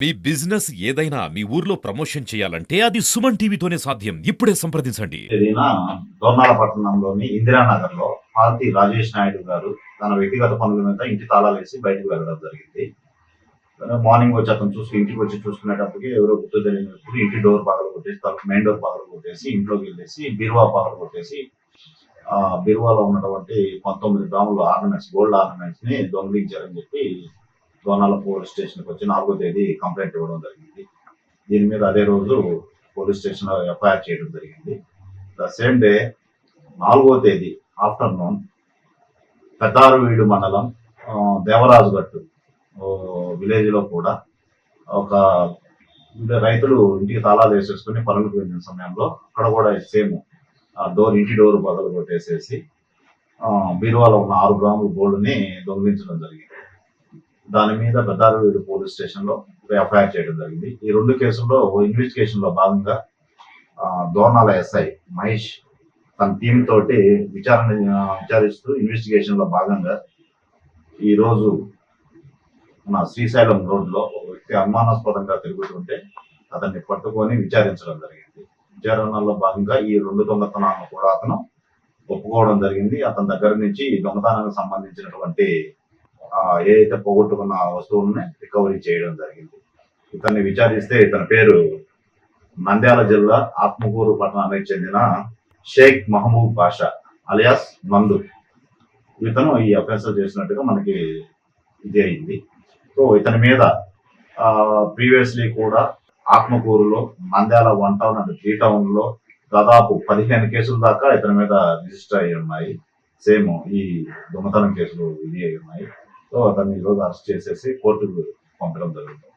మీ business ఏదైనా మీ ఊర్లో promotion చేయాలంటే అది సుమన్ టీవీతోనే సాధ్యం. ఇప్పుడే సంప్రదించండి. తేదీన దోర్నాల పట్టణంలోని ఇందిరానగర్ లో పార్టీ రాజేష్ నాయుడు గారు తన వ్యక్తిగత పనుల మీద ఇంటి తాళాలేసి బయటకు వెళ్ళడం జరిగింది. మార్నింగ్ వచ్చి అతను ఇంటికి వచ్చి చూసుకునేటప్పటికి ఎవరో గుర్తు తెలియని వ్యక్తులు ఇంటి డోర్ పగలు కొట్టేసి, మెయిన్ డోర్ పగలు కొట్టేసి, ఇంట్లోకి వెళ్ళేసి బీరువా పగలు కొట్టేసి బీరువాలో ఉన్నటువంటి 19 గ్రాముల ఆర్నమెంట్స్, గోల్డ్ ఆర్నమెంట్స్ ని దొంగిలించారని చెప్పి దోర్నాల పోలీస్ స్టేషన్కి వచ్చి 4వ తేదీ కంప్లైంట్ ఇవ్వడం జరిగింది. దీని మీద అదే రోజు పోలీస్ స్టేషన్ లో ఎఫ్ఐఆర్ చేయడం జరిగింది. ద సేమ్ డే 4వ తేదీ ఆఫ్టర్నూన్ పెద్దారువీడు మండలం దేవరాజుగట్టు విలేజ్ లో కూడా ఒక రైతులు ఇంటికి తాళాలు వేసేసుకుని పనులకు వెళ్ళిన సమయంలో అక్కడ కూడా సేమ్ ఇంటి డోర్ బదులు కొట్టేసేసి బీరువాలో ఉన్న 6 గ్రాముల గోల్డ్ ని దొంగిలించడం జరిగింది. దాని మీద పెద్దారువీడు పోలీస్ స్టేషన్ లో ఎఫ్ఐఆర్ చేయడం జరిగింది. ఈ 2 కేసుల్లో ఇన్వెస్టిగేషన్ లో భాగంగా దోర్నాల ఎస్ఐ మహేష్ తన టీం తోటి విచారిస్తూ ఇన్వెస్టిగేషన్ లో భాగంగా ఈ రోజు మన శ్రీశైలం రోడ్ లో ఒక వ్యక్తి అనుమానాస్పదంగా తిరుగుతుంటే అతన్ని పట్టుకొని విచారించడం జరిగింది. విచారణలో భాగంగా ఈ 2 దొంగతనాలను కూడా అతను ఒప్పుకోవడం జరిగింది. అతని దగ్గర నుంచి దొంగతనానికి సంబంధించినటువంటి ఏదైతే పోగొట్టుకున్న వస్తువులని రికవరీ చేయడం జరిగింది. ఇతన్ని విచారిస్తే ఇతని పేరు నంద్యాల జిల్లా ఆత్మకూరు పట్టణానికి చెందిన షేక్ మహబూబ్ బాషా అలియాస్ నందు. ఇతను ఈ అఫెన్స్ చేసినట్టుగా మనకి ఇది అయింది. సో ఇతని మీద ప్రీవియస్లీ కూడా ఆత్మకూరులో, నంద్యాల 1 టౌన్ అండ్ 3 టౌన్ లో దాదాపు 15 కేసుల దాకా ఇతని మీద రిజిస్టర్ అయ్యి ఉన్నాయి. సేమ్ ఈ దొంగతనం కేసులు ఇది అయి ఉన్నాయి. సో అతన్ని ఈరోజు అరెస్ట్ చేసేసి కోర్టుకు పంపడం జరుగుతుంది.